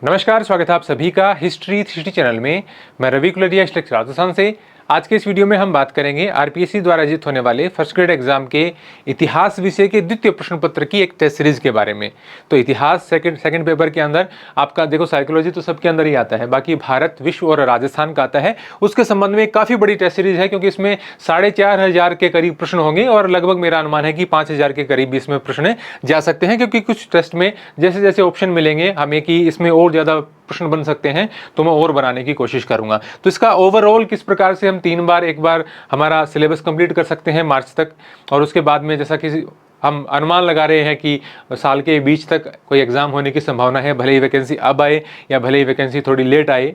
नमस्कार, स्वागत है आप सभी का हिस्ट्री 360 चैनल में। मैं रवि कुलरिया राजस्थान से। आज के इस वीडियो में हम बात करेंगे आरपीएससी द्वारा आयोजित होने वाले फर्स्ट ग्रेड एग्जाम के इतिहास विषय के द्वितीय प्रश्न पत्र की एक टेस्ट सीरीज के बारे में। तो इतिहास सेकंड पेपर के अंदर आपका देखो, साइकोलॉजी तो सबके अंदर ही आता है, बाकी भारत, विश्व और राजस्थान का आता है। उसके संबंध में काफ़ी बड़ी टेस्ट सीरीज है, क्योंकि इसमें 4,500 के करीब प्रश्न होंगे और लगभग मेरा अनुमान है कि 5,000 के करीब भी इसमें प्रश्न जा सकते हैं, क्योंकि कुछ टेस्ट में जैसे जैसे ऑप्शन मिलेंगे हमें कि इसमें और ज़्यादा प्रश्न बन सकते हैं, तो मैं और बनाने की कोशिश करूंगा। तो इसका ओवरऑल किस प्रकार से हम 3 बार एक बार हमारा सिलेबस कंप्लीट कर सकते हैं मार्च तक, और उसके बाद में जैसा कि हम अनुमान लगा रहे हैं कि साल के बीच तक कोई एग्ज़ाम होने की संभावना है, भले ही वैकेंसी अब आए या भले ही वैकेंसी थोड़ी लेट आए।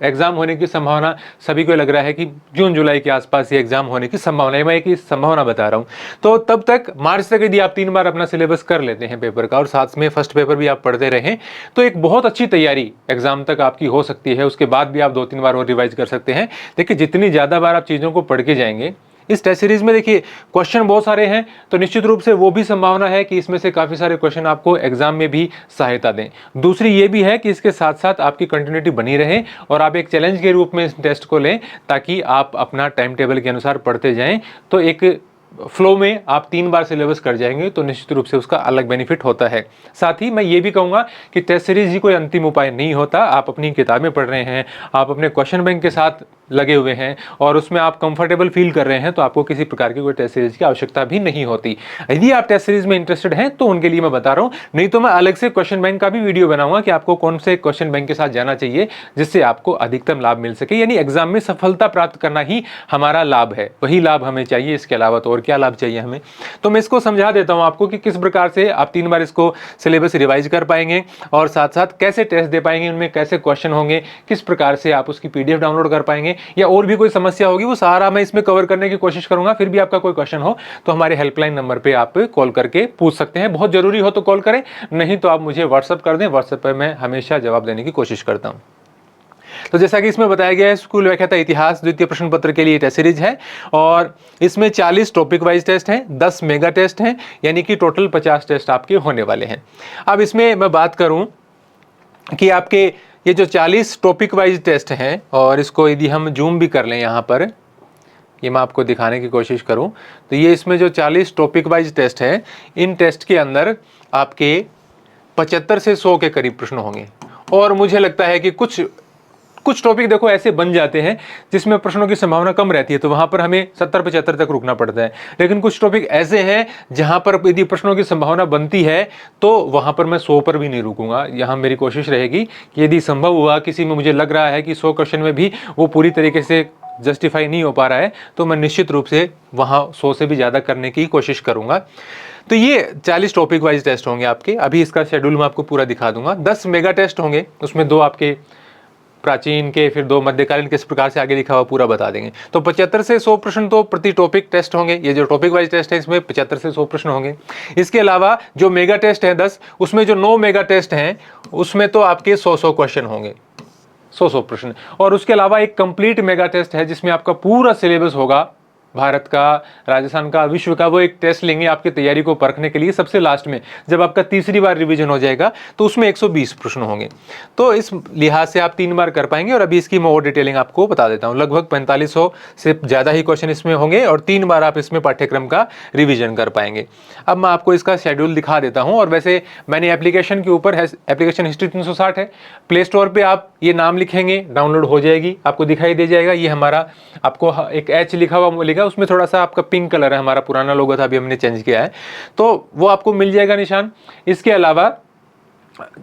एग्जाम होने की संभावना सभी को लग रहा है कि जून जुलाई के आसपास ये एग्जाम होने की संभावना है। मैं एक संभावना बता रहा हूँ। तो तब तक मार्च तक यदि आप 3 बार अपना सिलेबस कर लेते हैं पेपर का, और साथ में फर्स्ट पेपर भी आप पढ़ते रहें, तो एक बहुत अच्छी तैयारी एग्जाम तक आपकी हो सकती है। उसके बाद भी आप 2-3 बार और रिवाइज कर सकते हैं। देखिए, जितनी ज़्यादा बार आप चीज़ों को पढ़ के जाएंगे इस टेस्ट सीरीज में, देखिए क्वेश्चन बहुत सारे हैं, तो निश्चित रूप से वो भी संभावना है कि इसमें से काफ़ी सारे क्वेश्चन आपको एग्जाम में भी सहायता दें। दूसरी ये भी है कि इसके साथ साथ आपकी कंटिन्यूटी बनी रहे और आप एक चैलेंज के रूप में इस टेस्ट को लें, ताकि आप अपना टाइम टेबल के अनुसार पढ़ते जाएं। तो एक फ्लो में आप 3 बार सिलेबस कर जाएंगे, तो निश्चित रूप से उसका अलग बेनिफिट होता है। साथ ही मैं ये भी कहूँगा कि टेस्ट सीरीज ही कोई अंतिम उपाय नहीं होता। आप अपनी किताबें पढ़ रहे हैं, आप अपने क्वेश्चन बैंक के साथ लगे हुए हैं और उसमें आप कंफर्टेबल फील कर रहे हैं, तो आपको किसी प्रकार की कोई टेस्ट सीरीज की आवश्यकता भी नहीं होती। यदि आप टेस्ट सीरीज में इंटरेस्टेड हैं तो उनके लिए मैं बता रहा हूँ, नहीं तो मैं अलग से क्वेश्चन बैंक का भी वीडियो बनाऊंगा कि आपको कौन से क्वेश्चन बैंक के साथ जाना चाहिए जिससे आपको अधिकतम लाभ मिल सके। यानी एग्जाम में सफलता प्राप्त करना ही हमारा लाभ है, वही लाभ हमें चाहिए, इसके अलावा तो और क्या लाभ चाहिए हमें। तो मैं इसको समझा देता हूँ आपको कि किस प्रकार से आप 3 बार इसको सिलेबस रिवाइज कर पाएंगे और साथ साथ कैसे टेस्ट दे पाएंगे, उनमें कैसे क्वेश्चन होंगे, किस प्रकार से आप उसकी पीडीएफ डाउनलोड कर पाएंगे, या और भी कोई समस्या होगी, वो सारा मैं इसमें कवर करने की कोशिश करूंगा। फिर भी आपका कोई क्वेश्चन हो तो हमारे हेल्पलाइन नंबर पे आप कॉल करके पूछ सकते हैं। बहुत जरूरी हो तो कॉल करें, नहीं तो आप मुझे व्हाट्सअप कर दें। व्हाट्सएप पर मैं हमेशा जवाब देने की कोशिश करता हूं। तो जैसा कि इसमें बताया गया है, स्कूल व्याख्याता इतिहास द्वितीय प्रश्न पत्र के लिए टेस्ट सीरीज है और इसमें 40 टॉपिक वाइज टेस्ट हैं, 10 मेगा टेस्ट हैं, यानी कि टोटल 50 टेस्ट आपके होने वाले हैं। अब इसमें मैं बात करूं कि आपके ये जो 40 टॉपिक वाइज टेस्ट हैं, और इसको यदि हम जूम भी कर लें, यहाँ पर ये मैं आपको दिखाने की कोशिश करूं, तो ये इसमें जो 40 टॉपिक वाइज टेस्ट हैं, इन टेस्ट के अंदर आपके 75 से 100 के करीब प्रश्न होंगे। और मुझे लगता है कि कुछ टॉपिक देखो ऐसे बन जाते हैं जिसमें प्रश्नों की संभावना कम रहती है, तो वहां पर हमें 70-75 तक रुकना पड़ता है। लेकिन कुछ टॉपिक ऐसे हैं जहां पर यदि प्रश्नों की संभावना बनती है तो वहां पर मैं 100 पर भी नहीं रुकूंगा। यहां मेरी कोशिश रहेगी कि यदि संभव हुआ, किसी में मुझे लग रहा है कि 100 क्वेश्चन में भी वो पूरी तरीके से जस्टिफाई नहीं हो पा रहा है, तो मैं निश्चित रूप से वहां 100 से भी ज़्यादा करने की कोशिश करूंगा। तो ये 40 टॉपिक वाइज टेस्ट होंगे आपके। अभी इसका शेड्यूल मैं आपको पूरा दिखा दूंगा। 10 मेगा टेस्ट होंगे, उसमें 2 आपके प्राचीन के, फिर 2 मध्यकालीन, किस प्रकार से आगे लिखा हुआ पूरा बता देंगे। तो 75 से 100 प्रश्न तो प्रति टॉपिक टेस्ट होंगे। ये जो टॉपिक वाइज टेस्ट है इसमें 75 से 100 प्रश्न होंगे। इसके अलावा जो मेगा टेस्ट है 10, उसमें जो 9 मेगा टेस्ट हैं उसमें तो आपके 100 क्वेश्चन होंगे, 100 प्रश्न। और उसके अलावा एक कंप्लीट मेगा टेस्ट है जिसमें आपका पूरा सिलेबस होगा, भारत का, राजस्थान का, विश्व का। वो एक टेस्ट लेंगे आपकी तैयारी को परखने के लिए सबसे लास्ट में, जब आपका तीसरी बार रिवीजन हो जाएगा, तो उसमें 120 प्रश्न होंगे। तो इस लिहाज से आप 3 बार कर पाएंगे। और अभी इसकी मैं और डिटेलिंग आपको बता देता हूँ। लगभग 4500 से ज़्यादा ही क्वेश्चन इसमें होंगे और 3 बार आप इसमें पाठ्यक्रम का रिविजन कर पाएंगे। अब मैं आपको इसका शेड्यूल दिखा देता हूँ। और वैसे मैंने एप्लीकेशन के ऊपर है, एप्लीकेशन हिस्ट्री 360 है, प्ले स्टोर पर आप ये नाम लिखेंगे, डाउनलोड हो जाएगी, आपको दिखाई दे जाएगा। ये हमारा आपको एक एच लिखा हुआ मिलेगा, उसमें थोड़ा सा आपका पिंक कलर है, हमारा पुराना लोगो था, अभी हमने चेंज किया है, तो वो आपको मिल जाएगा निशान। इसके अलावा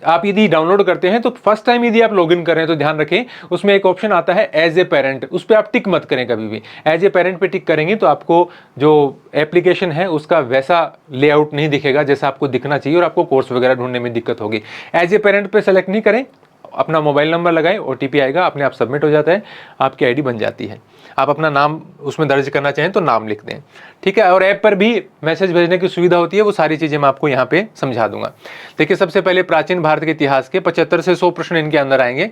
आप यदि डाउनलोड करते हैं तो फर्स्ट टाइम यदि आप लॉगिन कर रहे हैं तो ध्यान रखें, उसमें एक ऑप्शन आता है एज ए पेरेंट, उस पर आप टिक मत करें कभी भी। एज ए पेरेंट पे टिक करेंगे तो आपको जो एप्लीकेशन है उसका वैसा लेआउट नहीं दिखेगा जैसा आपको दिखना चाहिए, और आपको कोर्स वगैरह ढूंढने में दिक्कत होगी। एज ए पेरेंट पे सेलेक्ट नहीं करें, अपना मोबाइल नंबर लगाएं, ओटीपी आएगा, अपने आप सबमिट हो जाता है, आपकी आईडी बन जाती है। आप अपना नाम उसमें दर्ज करना चाहें तो नाम लिख दें, ठीक है। और ऐप पर भी मैसेज भेजने की सुविधा होती है, वो सारी चीज़ें मैं आपको यहाँ पे समझा दूंगा। देखिए, सबसे पहले प्राचीन भारत के इतिहास के 75 से 100 प्रश्न इनके अंदर आएंगे।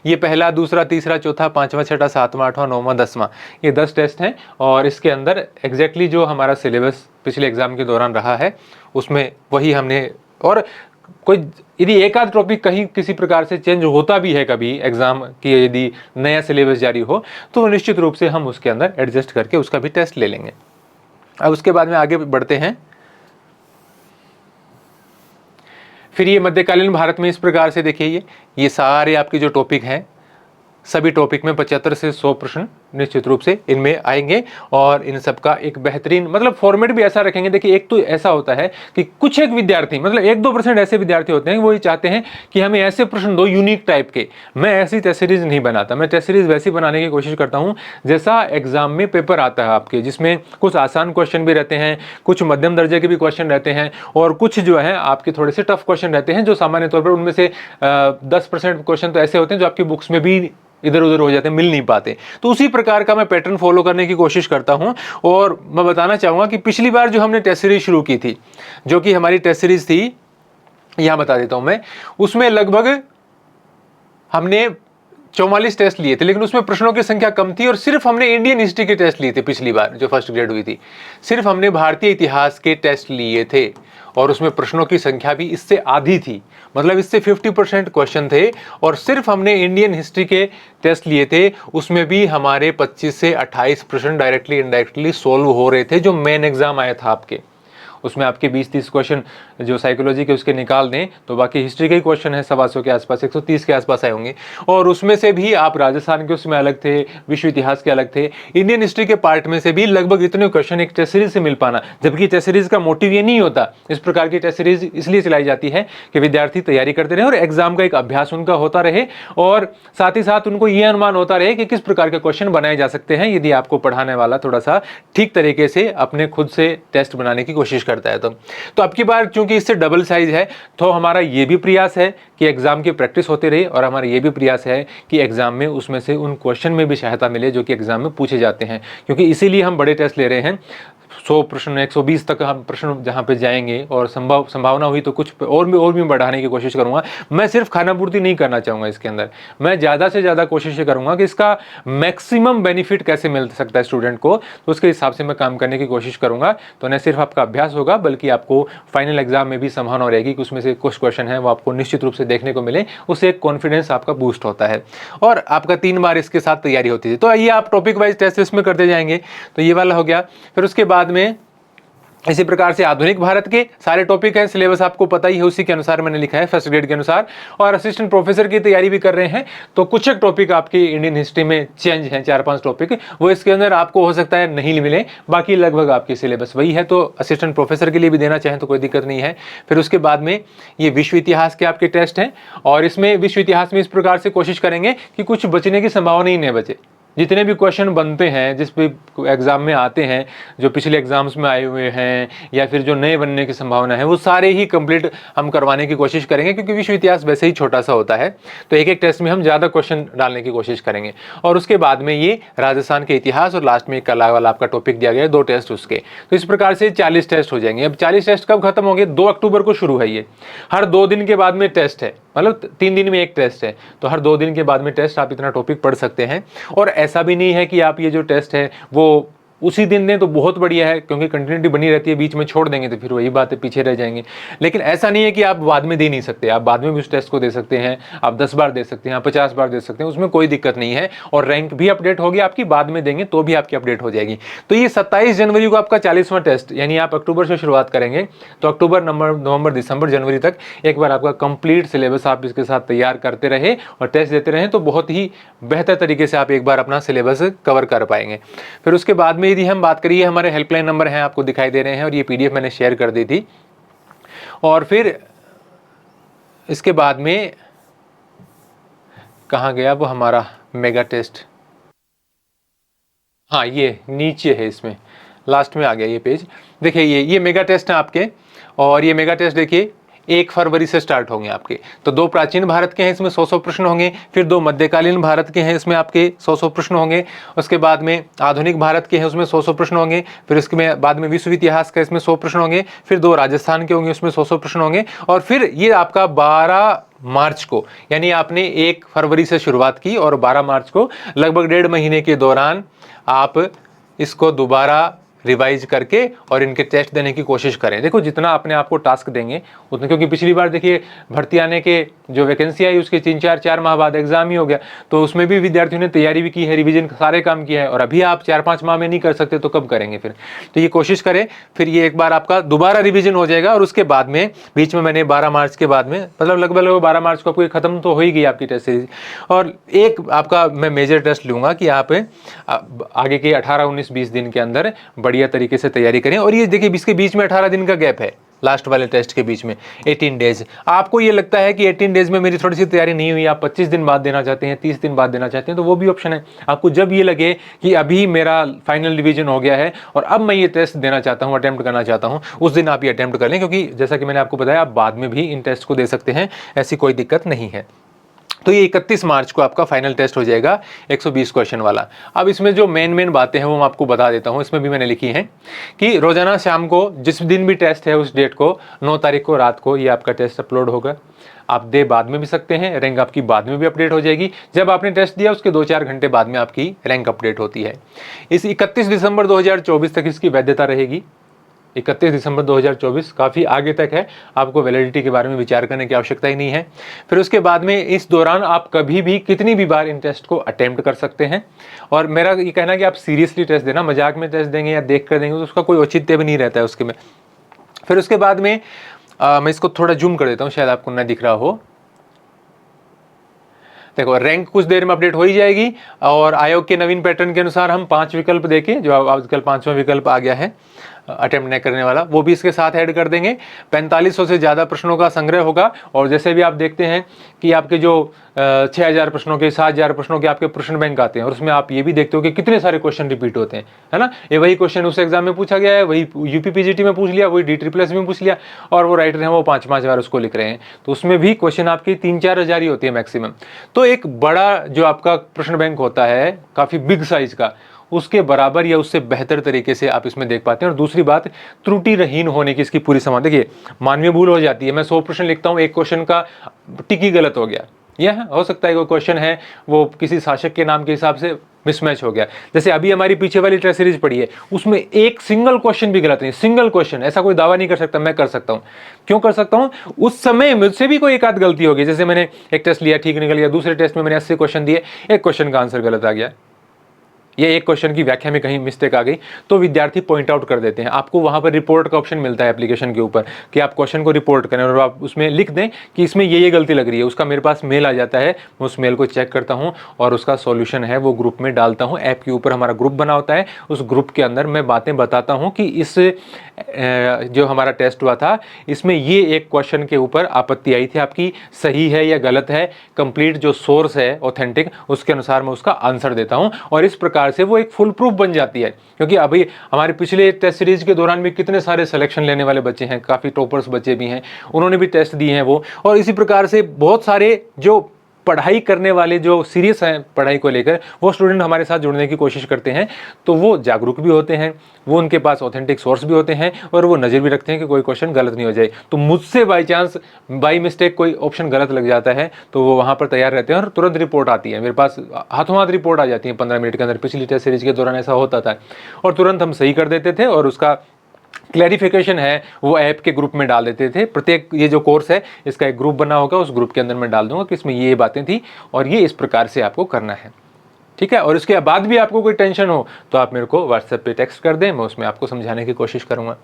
ये पहला, दूसरा, तीसरा, चौथा, 5वां, 6वां, 7वां, 8वां, 9वां, 10वां, ये 10 टेस्ट हैं। और इसके अंदर एग्जैक्टली जो हमारा सिलेबस पिछले एग्जाम के दौरान रहा है उसमें वही हमने, और कोई यदि एक आध टॉपिक कहीं किसी प्रकार से चेंज होता भी है कभी एग्जाम की, यदि नया सिलेबस जारी हो, तो निश्चित रूप से हम उसके अंदर एडजस्ट करके उसका भी टेस्ट ले लेंगे। अब उसके बाद में आगे बढ़ते हैं। फिर ये मध्यकालीन भारत में इस प्रकार से देखिए, ये सारे आपके जो टॉपिक हैं, सभी टॉपिक में 75 से 100 प्रश्न निश्चित रूप से इनमें आएंगे, और इन सब का एक बेहतरीन मतलब फॉर्मेट भी ऐसा रखेंगे। देखिए, एक तो ऐसा होता है कि कुछ एक विद्यार्थी मतलब 1-2% ऐसे विद्यार्थी होते हैं, वो ये चाहते हैं कि हमें ऐसे प्रश्न दो यूनिक टाइप के। मैं ऐसी टेस्ट सीरीज नहीं बनाता, मैं टेस्ट सीरीज वैसी बनाने की कोशिश करता हूँ जैसा एग्जाम में पेपर आता है आपके, जिसमें कुछ आसान क्वेश्चन भी रहते हैं, कुछ मध्यम दर्जे के भी क्वेश्चन रहते हैं, और कुछ जो है आपके थोड़े से टफ क्वेश्चन रहते हैं, जो सामान्य तौर पर उनमें से 10% क्वेश्चन तो ऐसे होते हैं जो आपकी बुक्स में भी इधर उधर हो जाते हैं, मिल नहीं पाते। तो उसी प्रकार का मैं पैटर्न फॉलो करने की कोशिश करता हूं। और मैं बताना चाहूंगा कि पिछली बार जो हमने टेस्ट सीरीज शुरू की थी, जो कि हमारी टेस्ट सीरीज थी, यहां बता देता हूं मैं, उसमें लगभग हमने 44 टेस्ट लिए थे, लेकिन उसमें प्रश्नों की संख्या कम थी, और सिर्फ हमने इंडियन हिस्ट्री के टेस्ट लिए थे। पिछली बार जो फर्स्ट ग्रेड हुई थी, सिर्फ हमने भारतीय इतिहास के टेस्ट लिए थे, और उसमें प्रश्नों की संख्या भी इससे आधी थी, मतलब इससे 50% क्वेश्चन थे, और सिर्फ हमने इंडियन हिस्ट्री के टेस्ट लिए थे। उसमें भी हमारे 25 से 28 प्रश्न डायरेक्टली इनडायरेक्टली सोल्व हो रहे थे, जो मेन एग्जाम आया था आपके। उसमें आपके 20-30 क्वेश्चन जो साइकोलॉजी के उसके निकाल दें, तो बाकी हिस्ट्री के ही क्वेश्चन है 125 के आसपास, 130 के आसपास आए होंगे। और उसमें से भी आप राजस्थान के उसमें अलग थे, विश्व इतिहास के अलग थे, इंडियन हिस्ट्री के पार्ट में से भी लगभग इतने क्वेश्चन एक टेस्ट सीरीज से मिल पाना। जबकि टेस्ट सीरीज का मोटिव ये नहीं होता, इस प्रकार की टेस्ट सीरीज इसलिए चलाई जाती है कि विद्यार्थी तैयारी करते रहे और एग्जाम का एक अभ्यास उनका होता रहे, और साथ ही साथ उनको ये अनुमान होता रहे कि किस प्रकार के क्वेश्चन बनाए जा सकते हैं, यदि आपको पढ़ाने वाला थोड़ा सा ठीक तरीके से अपने खुद से टेस्ट बनाने की कोशिश करता है। तो अब की बार चूंकि इससे डबल साइज है, तो हमारा ये भी प्रयास है कि एग्जाम की प्रैक्टिस होती रहे, और हमारा ये भी प्रयास है कि एग्जाम में उसमें से उन क्वेश्चन में भी सहायता मिले जो कि एग्जाम में पूछे जाते हैं, क्योंकि इसीलिए हम बड़े टेस्ट ले रहे हैं। 100 प्रश्न 120 तक हम प्रश्न जहां पे जाएंगे, और संभावना हुई तो कुछ और भी बढ़ाने की कोशिश करूंगा। मैं सिर्फ खाना पूर्ति नहीं करना चाहूंगा इसके अंदर, मैं ज़्यादा से ज़्यादा कोशिश करूंगा कि इसका मैक्सिमम बेनिफिट कैसे मिल सकता है स्टूडेंट को, तो उसके हिसाब से मैं काम करने की कोशिश करूंगा। तो न सिर्फ आपका अभ्यास होगा, बल्कि आपको फाइनल एग्जाम में भी संभावना रहेगी कि उसमें से कुछ क्वेश्चन है वो आपको निश्चित रूप से देखने को मिले, उससे एक कॉन्फिडेंस आपका बूस्ट होता है, और आपका 3 बार इसके साथ तैयारी होती है। तो ये आप टॉपिक वाइज टेस्ट इसमें करते जाएंगे। तो ये वाला हो गया। फिर उसके बाद में इसी प्रकार से आधुनिक भारत के सारे टॉपिक हैं, सिलेबस आपको पता ही है, उसी के अनुसार मैंने लिखा है फर्स्ट ग्रेड के अनुसार। और असिस्टेंट प्रोफेसर की तैयारी भी कर रहे हैं, तो कुछ एक टॉपिक आपकी इंडियन हिस्ट्री में चेंज हैं, 4-5 टॉपिक, वो इसके अंदर आपको हो सकता है नहीं मिले, बाकी लगभग आपकी सिलेबस वही है। तो असिस्टेंट प्रोफेसर के लिए भी देना चाहें तो कोई दिक्कत नहीं है। फिर उसके बाद में ये विश्व इतिहास के आपके टेस्ट हैं, और इसमें विश्व इतिहास में इस प्रकार से कोशिश करेंगे कि कुछ बचने की संभावना ही नहीं बचे। जितने भी क्वेश्चन बनते हैं, जिस भी एग्जाम में आते हैं, जो पिछले एग्जाम्स में आए हुए हैं या फिर जो नए बनने की संभावना है, वो सारे ही कंप्लीट हम करवाने की कोशिश करेंगे, क्योंकि विश्व इतिहास वैसे ही छोटा सा होता है, तो एक एक टेस्ट में हम ज़्यादा क्वेश्चन डालने की कोशिश करेंगे। और उसके बाद में ये राजस्थान के इतिहास, और लास्ट में एक कला वाला आपका टॉपिक दिया गया है, 2 टेस्ट उसके। तो इस प्रकार से 40 टेस्ट हो जाएंगे। अब 40 टेस्ट कब खत्म होंगे? 2 अक्टूबर को शुरू है ये। हर 2 दिन के बाद में टेस्ट है, मतलब 3 दिन में एक टेस्ट है, तो हर 2 दिन के बाद में टेस्ट, आप इतना टॉपिक पढ़ सकते हैं। और ऐसा भी नहीं है कि आप ये जो टेस्ट है वो उसी दिन दें तो बहुत बढ़िया है, क्योंकि कंटिन्यूटी बनी रहती है, बीच में छोड़ देंगे तो फिर वही बात है, पीछे रह जाएंगे। लेकिन ऐसा नहीं है कि आप बाद में दे नहीं सकते, आप बाद में भी उस टेस्ट को दे सकते हैं, आप 10 बार दे सकते हैं, आप 50 बार दे सकते हैं, उसमें कोई दिक्कत नहीं है। और रैंक भी अपडेट होगी आपकी, बाद में देंगे तो भी आपकी अपडेट हो जाएगी। तो ये 27 जनवरी को आपका 40वां टेस्ट, यानी आप अक्टूबर से शुरुआत करेंगे तो अक्टूबर, नवंबर, दिसंबर, जनवरी तक एक बार आपका कंप्लीट सिलेबस आप इसके साथ तैयार करते रहे और टेस्ट देते रहे, तो बहुत ही बेहतर तरीके से आप एक बार अपना सिलेबस कवर कर पाएंगे। फिर उसके बाद में यदि हम बात करिए, हमारे हेल्पलाइन नंबर हैं, आपको दिखाई दे रहे हैं, और ये पीडीएफ मैंने शेयर कर दी थी। और फिर इसके बाद में कहाँ गया वो हमारा मेगा टेस्ट? हाँ, ये नीचे है, इसमें लास्ट में आ गया ये पेज। देखिए ये मेगा टेस्ट है आपके, और ये मेगा टेस्ट देखिए 1 फरवरी से स्टार्ट होंगे आपके। तो 2 प्राचीन भारत के हैं, इसमें 100-100 प्रश्न होंगे। फिर 2 मध्यकालीन भारत के हैं, इसमें आपके 100-100 प्रश्न होंगे। उसके बाद में आधुनिक भारत के हैं, उसमें 100-100 प्रश्न होंगे। फिर इसके बाद में विश्व इतिहास का, इसमें 100 प्रश्न होंगे। फिर 2 राजस्थान के होंगे, उसमें 100-100 प्रश्न होंगे। और फिर ये आपका 12 मार्च को, यानी आपने 1 फरवरी से शुरुआत की और 12 मार्च को लगभग 1.5 महीने के दौरान आप इसको दोबारा रिवाइज करके और इनके टेस्ट देने की कोशिश करें। देखो जितना अपने आप को टास्क देंगे उतना, क्योंकि पिछली बार देखिए भर्ती आने के जो वैकेंसी आई उसके 3-4 माह बाद एग्जाम ही हो गया, तो उसमें भी विद्यार्थियों ने तैयारी भी की है, रिवीजन सारे काम किया है, और अभी आप 4-5 माह में नहीं कर सकते तो कब करेंगे फिर। तो ये कोशिश करें, फिर ये एक बार आपका दोबारा रिवीजन हो जाएगा, और उसके बाद में बीच में मैंने 12 मार्च के बाद में, मतलब लगभग 12 मार्च को आपको खत्म तो हो ही गई आपकी टेस्ट सीरीज, और एक आपका मैं मेजर टेस्ट लूंगा कि आप आगे के 18, 19, 20 दिन के अंदर बढ़िया तरीके से तैयारी करें। और ये देखिए इसके बीच में 18 दिन का गैप है, लास्ट वाले टेस्ट के बीच में 18 डेज। आपको ये लगता है कि 18 डेज में मेरी थोड़ी सी तैयारी नहीं हुई, आप 25 दिन बाद देना चाहते हैं, 30 दिन बाद देना चाहते हैं, तो वो भी ऑप्शन है। आपको जब ये लगे कि अभी मेरा फाइनल रिवीजन हो गया है और अब मैं ये टेस्ट देना चाहता हूँ, अटेम्प्ट करना चाहता हूँ, उस दिन आप ये अटेम्प्ट कर लें, क्योंकि जैसा कि मैंने आपको बताया आप बाद में भी इन टेस्ट को दे सकते हैं, ऐसी कोई दिक्कत नहीं है। तो ये 31 मार्च को आपका फाइनल टेस्ट हो जाएगा 120 क्वेश्चन वाला। अब इसमें जो मेन बातें हैं वो मैं आपको बता देता हूँ, इसमें भी मैंने लिखी हैं कि रोजाना शाम को जिस दिन भी टेस्ट है उस डेट को 9 तारीख को रात को ये आपका टेस्ट अपलोड होगा। आप दे बाद में भी सकते हैं, रैंक आपकी बाद में भी अपडेट हो जाएगी। जब आपने टेस्ट दिया उसके 2-4 घंटे बाद में आपकी रैंक अपडेट होती है। इस 31 दिसंबर 2024 तक इसकी वैधता रहेगी। 31 दिसंबर 2024 काफ़ी आगे तक है, आपको वैलिडिटी के बारे में विचार करने की आवश्यकता ही नहीं है। फिर उसके बाद में इस दौरान आप कभी भी कितनी भी बार इन टेस्ट को अटेम्प्ट कर सकते हैं। और मेरा ये कहना है कि आप सीरियसली टेस्ट देना, मजाक में टेस्ट देंगे या देख कर देंगे तो उसका कोई औचित्य भी नहीं रहता है उसके में। फिर उसके बाद में मैं इसको थोड़ा जूम कर देता हूँ, शायद आपको ना दिख रहा हो। देखो रैंक कुछ देर में अपडेट हो ही जाएगी, और आयोग के नवीन पैटर्न के अनुसार हम 5 विकल्प देके, जो आजकल 5वां विकल्प आ गया है अटेम्प्ट नहीं करने वाला, वो भी इसके साथ ऐड कर देंगे। 4500 से ज़्यादा प्रश्नों का संग्रह होगा, और जैसे भी आप देखते हैं कि आपके जो 6000 प्रश्नों के, 7000 प्रश्नों के आपके प्रश्न बैंक आते हैं, और उसमें आप ये भी देखते हो कि कितने सारे क्वेश्चन रिपीट होते हैं, है ना। ये वही क्वेश्चन उस एग्जाम में पूछा गया है, वही यूपीपीजीटी में पूछ लिया, वही DSSS में पूछ लिया, और वो राइटर हैं वो 5-5 बार उसको लिख रहे हैं, तो उसमें भी क्वेश्चन आपकी 3-4 हज़ार ही होती है मैक्सिमम। तो एक बड़ा जो आपका प्रश्न बैंक होता है काफ़ी बिग साइज का, उसके बराबर या उससे बेहतर तरीके से आप इसमें देख पाते हैं। और दूसरी बात, त्रुटि रहीन होने की इसकी पूरी समानता। देखिए मानवीय भूल हो जाती है, मैं 100 प्रश्न लिखता हूँ, एक क्वेश्चन का टिक ही गलत हो गया, यह हो सकता है कोई क्वेश्चन है वो किसी शासक के नाम के हिसाब से मिसमैच हो गया। जैसे अभी हमारी पीछे वाली टेस्ट सीरीज पड़ी है, उसमें एक सिंगल क्वेश्चन भी गलत नहीं, सिंगल क्वेश्चन, ऐसा कोई दावा नहीं कर सकता, मैं कर सकता हूं। क्यों कर सकता हूं? उस समय मुझसे भी कोई एक आध गलती होगी। जैसे मैंने एक टेस्ट लिया, ठीक निकल गया, दूसरे टेस्ट में मैंने 80 क्वेश्चन दिए, एक क्वेश्चन का आंसर गलत आ गया, ये एक क्वेश्चन की व्याख्या में कहीं मिस्टेक आ गई, तो विद्यार्थी पॉइंट आउट कर देते हैं। आपको वहां पर रिपोर्ट का ऑप्शन मिलता है एप्लीकेशन के ऊपर कि आप क्वेश्चन को रिपोर्ट करें, और आप उसमें लिख दें कि इसमें ये गलती लग रही है। उसका मेरे पास मेल आ जाता है, मैं उस मेल को चेक करता हूं और उसका सॉल्यूशन है वो ग्रुप में डालता हूं। ऐप के ऊपर हमारा ग्रुप बना होता है, उस ग्रुप के अंदर मैं बातें बताता हूं कि इस जो हमारा टेस्ट हुआ था इसमें ये एक क्वेश्चन के ऊपर आपत्ति आई थी आपकी, सही है या गलत है, कंप्लीट जो सोर्स है ऑथेंटिक, उसके अनुसार मैं उसका आंसर देता हूं, और इस प्रकार से वो एक फुल प्रूफ बन जाती है। क्योंकि अभी हमारे पिछले टेस्ट सीरीज के दौरान भी कितने सारे सिलेक्शन लेने वाले बच्चे हैं, काफ़ी टॉपर्स बच्चे भी हैं, उन्होंने भी टेस्ट दिए हैं वो, और इसी प्रकार से बहुत सारे जो पढ़ाई करने वाले जो सीरियस हैं पढ़ाई को लेकर, वो स्टूडेंट हमारे साथ जुड़ने की कोशिश करते हैं, तो वो जागरूक भी होते हैं, वो उनके पास ऑथेंटिक सोर्स भी होते हैं, और वो नज़र भी रखते हैं कि कोई क्वेश्चन गलत नहीं हो जाए। तो मुझसे बाई चांस बाई मिस्टेक कोई ऑप्शन गलत लग जाता है तो वो वहाँ पर तैयार रहते हैं, और तुरंत रिपोर्ट आती है मेरे पास, हाथों हाथ रिपोर्ट आ जाती है 15 मिनट के अंदर। पिछली टेस्ट सीरीज के दौरान ऐसा होता था, और तुरंत हम सही कर देते थे, और उसका क्लैरिफिकेशन है वो ऐप के ग्रुप में डाल देते थे। प्रत्येक ये जो कोर्स है इसका एक ग्रुप बना होगा, उस ग्रुप के अंदर मैं डाल दूंगा कि इसमें ये बातें थी और ये इस प्रकार से आपको करना है, ठीक है। और इसके बाद भी आपको कोई टेंशन हो तो आप मेरे को व्हाट्सएप पे टेक्स्ट कर दें, मैं उसमें आपको समझाने की कोशिश करूंगा।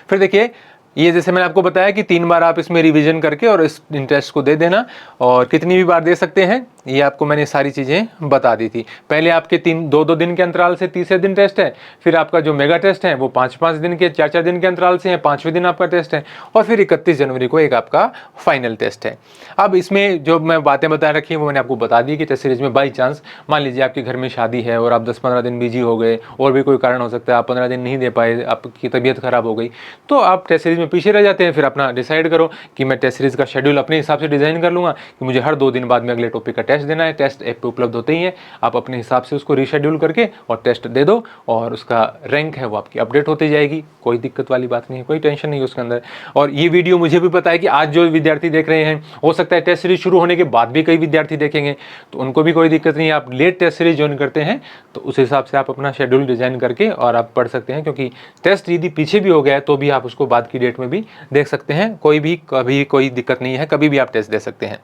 फिर देखिए ये जैसे मैंने आपको बताया कि 3 बार आप इसमें रिवीजन करके और इस टेस्ट को दे देना, और कितनी भी बार दे सकते हैं ये आपको मैंने सारी चीज़ें बता दी थी। पहले आपके 2-2 दिन के अंतराल से तीसरे दिन टेस्ट है, फिर आपका जो मेगा टेस्ट है वो 5-5 दिन के 4-4 दिन के अंतराल से है, 5वें दिन आपका टेस्ट है, और फिर 31 जनवरी को एक आपका फाइनल टेस्ट है। अब इसमें जो मैं बातें बता रखी हैं वो मैंने आपको बता दी कि टेस्ट सीरीज में बाई चांस मान लीजिए आपके घर में शादी है और आप 10-15 दिन बिजी हो गए, और भी कोई कारण हो सकता है, आप 15 दिन नहीं दे पाए, आपकी तबीयत खराब हो गई, तो आप टेस्ट सीरीज में पीछे रह जाते हैं। फिर अपना डिसाइड करो कि मैं टेस्ट सीरीज का शेड्यूल अपने हिसाब से डिज़ाइन कर लूँगा कि मुझे हर 2 दिन बाद में अगले टॉपिक का टेस्ट टेस्ट देना है, टेस्ट ऐप पे उपलब्ध होते ही हैं, आप अपने हिसाब से उसको रीशेड्यूल करके और टेस्ट दे दो और उसका रैंक है वो आपकी अपडेट होती जाएगी। कोई दिक्कत वाली बात नहीं है, कोई टेंशन नहीं है उसके अंदर। और ये वीडियो मुझे भी पता है कि आज जो विद्यार्थी देख रहे हैं, हो सकता है टेस्ट सीरीज शुरू होने के बाद भी कई विद्यार्थी देखेंगे, तो उनको भी कोई दिक्कत नहीं है। आप लेट टेस्ट सीरीज ज्वाइन करते हैं तो उस हिसाब से आप अपना शेड्यूल डिजाइन करके और आप पढ़ सकते हैं, क्योंकि टेस्ट यदि पीछे भी हो गया है तो भी आप उसको बाद की डेट में भी देख सकते हैं, कभी कोई दिक्कत नहीं है, कभी भी आप टेस्ट दे सकते हैं।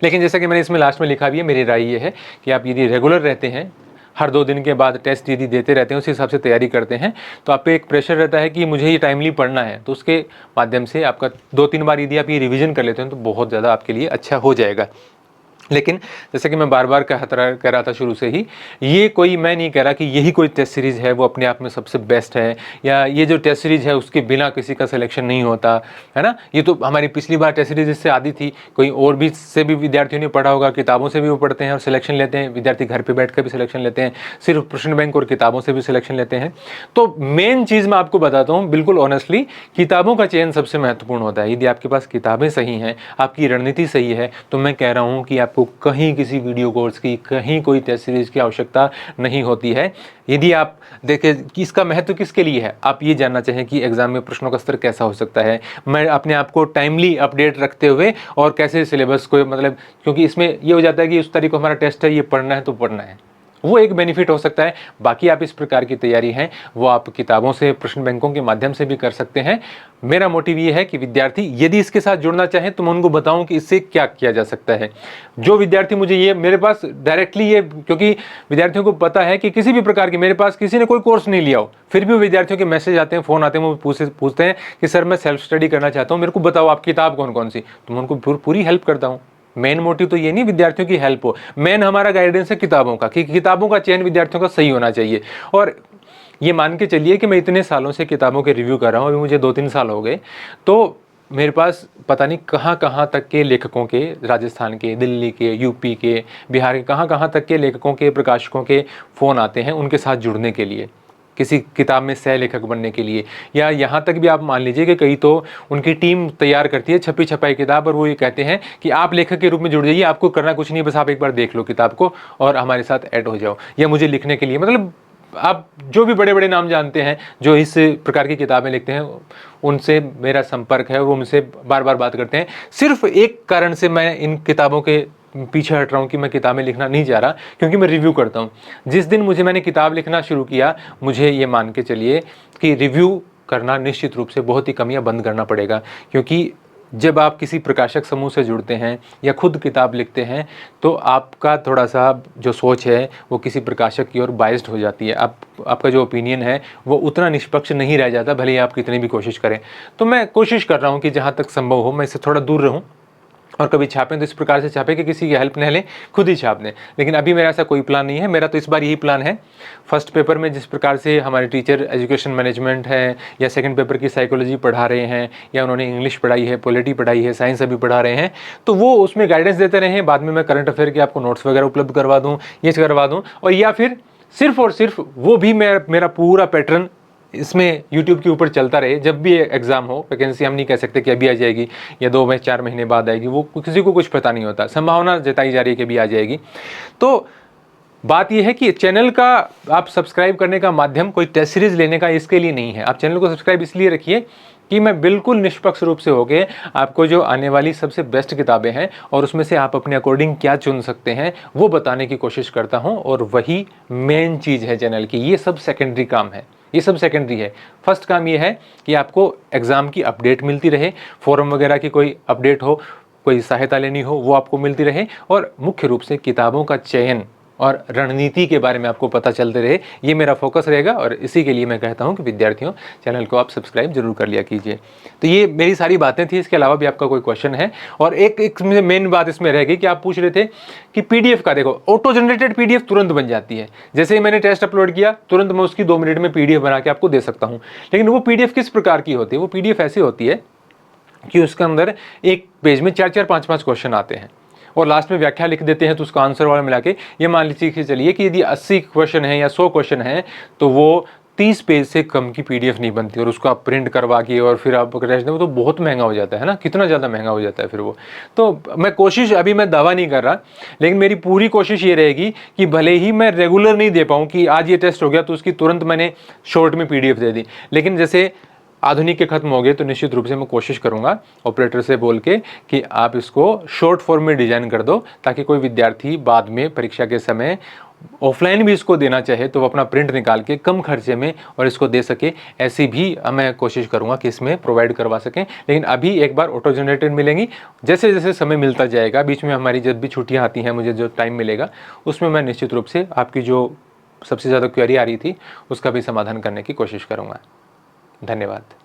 लेकिन जैसा कि मैंने इसमें लास्ट में लिखा भी है, मेरी राय ये है कि आप यदि रेगुलर रहते हैं, हर 2 दिन के बाद टेस्ट यदि देते रहते हैं, उस हिसाब से तैयारी करते हैं, तो आप पे एक प्रेशर रहता है कि मुझे ये टाइमली पढ़ना है, तो उसके माध्यम से आपका 2-3 बार यदि आप ये रिवीजन कर लेते हैं तो बहुत ज़्यादा आपके लिए अच्छा हो जाएगा। लेकिन जैसे कि मैं बार बार कह रहा था शुरू से ही, ये कोई, मैं नहीं कह रहा कि यही कोई टेस्ट सीरीज़ है वो अपने आप में सबसे बेस्ट है, या ये जो टेस्ट सीरीज़ है उसके बिना किसी का सिलेक्शन नहीं होता है ना। ये तो हमारी पिछली बार टेस्ट सीरीज इससे आती थी, कोई और भी से भी विद्यार्थियों ने पढ़ा होगा, किताबों से भी वो पढ़ते हैं और सिलेक्शन लेते हैं, विद्यार्थी घर पर बैठ कर भी सिलेक्शन लेते हैं, सिर्फ प्रश्न बैंक और किताबों से भी सिलेक्शन लेते हैं। तो मेन चीज़ मैं आपको बताता हूँ बिल्कुल ऑनेस्टली, किताबों का चयन सबसे महत्वपूर्ण होता है। यदि आपके पास किताबें सही हैं, आपकी रणनीति सही है, तो मैं कह रहा हूँ कि आपको कहीं किसी वीडियो कोर्स की, कहीं कोई टेस्ट सीरीज की आवश्यकता नहीं होती है। यदि आप देखें कि इसका महत्व किसके लिए है, आप ये जानना चाहें कि एग्जाम में प्रश्नों का स्तर कैसा हो सकता है, मैं अपने आप को टाइमली अपडेट रखते हुए और कैसे सिलेबस को, मतलब क्योंकि इसमें ये हो जाता है कि उस तारीख को हमारा टेस्ट है, ये पढ़ना है तो पढ़ना है, वो एक बेनिफिट हो सकता है। बाकी आप इस प्रकार की तैयारी है वो आप किताबों से, प्रश्न बैंकों के माध्यम से भी कर सकते हैं। मेरा मोटिव ये है कि विद्यार्थी यदि इसके साथ जुड़ना चाहें तो मैं उनको बताऊं कि इससे क्या किया जा सकता है। जो विद्यार्थी मुझे ये, मेरे पास डायरेक्टली ये, क्योंकि विद्यार्थियों को पता है कि किसी भी प्रकार की, मेरे पास किसी ने कोई कोर्स नहीं लिया हो, फिर भी विद्यार्थियों के मैसेज आते हैं, फ़ोन आते हैं, वो पूछते हैं कि सर मैं सेल्फ स्टडी करना चाहता हूँ, मेरे को बताओ आप किताब कौन कौन सी, तो मैं उनको पूरी हेल्प करता हूँ। मेन मोटिव तो ये नहीं विद्यार्थियों की हेल्प हो, मेन हमारा गाइडेंस है किताबों का, कि किताबों का चयन विद्यार्थियों का सही होना चाहिए। और ये मान के चलिए कि मैं इतने सालों से किताबों के रिव्यू कर रहा हूँ, अभी मुझे 2-3 साल हो गए, तो मेरे पास पता नहीं कहाँ कहाँ तक के लेखकों के, राजस्थान के, दिल्ली के, यूपी के, बिहार के, कहाँ कहाँ तक के लेखकों के, प्रकाशकों के फ़ोन आते हैं उनके साथ जुड़ने के लिए, किसी किताब में सह लेखक बनने के लिए। या यहाँ तक भी आप मान लीजिए कि कई तो उनकी टीम तैयार करती है छपी छपाई किताब, और वो ये कहते हैं कि आप लेखक के रूप में जुड़ जाइए, आपको करना कुछ नहीं, बस आप एक बार देख लो किताब को और हमारे साथ ऐड हो जाओ, या मुझे लिखने के लिए, मतलब आप जो भी बड़े बड़े नाम जानते हैं जो इस प्रकार की किताबें लिखते हैं, उनसे मेरा संपर्क है, वो मुझसे बार बार बात करते हैं। सिर्फ एक कारण से मैं इन किताबों के पीछे हट रहा हूँ कि मैं किताबें लिखना नहीं चाह रहा, क्योंकि मैं रिव्यू करता हूँ। जिस दिन मैंने किताब लिखना शुरू किया, मुझे ये मान के चलिए कि रिव्यू करना निश्चित रूप से बहुत ही कम या बंद करना पड़ेगा, क्योंकि जब आप किसी प्रकाशक समूह से जुड़ते हैं या खुद किताब लिखते हैं तो आपका थोड़ा सा जो सोच है वो किसी प्रकाशक की ओर बाइस्ड हो जाती है। आपका जो ओपिनियन है वो उतना निष्पक्ष नहीं रह जाता, भले ही आप कितनी भी कोशिश करें। तो मैं कोशिश कर रहा हूँ कि जहाँ तक संभव हो मैं इससे थोड़ा दूर रहूँ, और कभी छापें तो इस प्रकार से छापें कि किसी की हेल्प न लें, खुद ही छाप दें। लेकिन अभी मेरा ऐसा कोई प्लान नहीं है। मेरा तो इस बार यही प्लान है, फर्स्ट पेपर में जिस प्रकार से हमारे टीचर एजुकेशन मैनेजमेंट है, या सेकंड पेपर की साइकोलॉजी पढ़ा रहे हैं, या उन्होंने इंग्लिश पढ़ाई है, पॉलिटी पढ़ाई है, साइंस अभी पढ़ा रहे हैं, तो वो उसमें गाइडेंस देते रहे हैं। बाद में मैं करंट अफेयर के आपको नोट्स वगैरह उपलब्ध करवा दूँ, ये करवा दूँ, और या फिर सिर्फ और सिर्फ वो भी मेरा पूरा पैटर्न इसमें YouTube के ऊपर चलता रहे। जब भी एग्ज़ाम हो, वैकेंसी हम नहीं कह सकते कि अभी आ जाएगी या 2-4 महीने बाद आएगी, वो किसी को कुछ पता नहीं होता, संभावना जताई जा रही है कि अभी आ जाएगी। तो बात यह है कि चैनल का आप सब्सक्राइब करने का माध्यम कोई टेस्ट सीरीज लेने का इसके लिए नहीं है। आप चैनल को सब्सक्राइब इसलिए रखिए कि मैं बिल्कुल निष्पक्ष रूप से होके आपको जो आने वाली सबसे बेस्ट किताबें हैं और उसमें से आप अपने अकॉर्डिंग क्या चुन सकते हैं वो बताने की कोशिश करता हूं, और वही मेन चीज़ है चैनल की। ये सब सेकेंडरी काम है, ये सब सेकेंडरी है। फर्स्ट काम ये है कि आपको एग्ज़ाम की अपडेट मिलती रहे, फोरम वगैरह की कोई अपडेट हो, कोई सहायता लेनी हो, वो आपको मिलती रहे, और मुख्य रूप से किताबों का चयन और रणनीति के बारे में आपको पता चलते रहे, ये मेरा फोकस रहेगा। और इसी के लिए मैं कहता हूं कि विद्यार्थियों, चैनल को आप सब्सक्राइब जरूर कर लिया कीजिए। तो ये मेरी सारी बातें थी, इसके अलावा भी आपका कोई क्वेश्चन है? और एक मेन बात इसमें रहेगी कि आप पूछ रहे थे कि पीडीएफ का, देखो ऑटो जनरेटेड पीडीएफ तुरंत बन जाती है। जैसे ही मैंने टेस्ट अपलोड किया, तुरंत मैं उसकी 2 मिनट में पीडीएफ बना के आपको दे सकता हूँ। लेकिन वो पीडीएफ किस प्रकार की होती है? वो पीडीएफ ऐसी होती है कि उसके अंदर एक पेज में 4-4, 5-5 क्वेश्चन आते हैं, और लास्ट में व्याख्या लिख देते हैं। तो उसका आंसर वाला मिला के ये मान लीजिए कि चलिए कि यदि 80 क्वेश्चन है या 100 क्वेश्चन है, तो वो 30 पेज से कम की PDF नहीं बनती, और उसको आप प्रिंट करवा के और फिर आप क्रैश दें तो बहुत महंगा हो जाता है ना, कितना ज़्यादा महंगा हो जाता है फिर वो। तो मैं कोशिश, अभी मैं दावा नहीं कर रहा, लेकिन मेरी पूरी कोशिश ये रहेगी कि भले ही मैं रेगुलर नहीं दे पाऊँ कि आज ये टेस्ट हो गया तो उसकी तुरंत मैंने शॉर्ट में PDF दे दी, लेकिन जैसे आधुनिक के खत्म हो गए तो निश्चित रूप से मैं कोशिश करूंगा ऑपरेटर से बोल के कि आप इसको शॉर्ट फॉर्म में डिजाइन कर दो, ताकि कोई विद्यार्थी बाद में परीक्षा के समय ऑफलाइन भी इसको देना चाहे तो वो अपना प्रिंट निकाल के कम खर्चे में और इसको दे सके। ऐसी भी मैं कोशिश करूंगा कि इसमें प्रोवाइड करवा सकें। लेकिन अभी एक बार ऑटो जनरेटेड मिलेंगी, जैसे जैसे समय मिलता जाएगा, बीच में हमारी जब भी छुट्टियां आती हैं, मुझे जो टाइम मिलेगा उसमें मैं निश्चित रूप से आपकी जो सबसे ज़्यादा क्वेरी आ रही थी उसका भी समाधान करने की कोशिश करूँगा। धन्यवाद।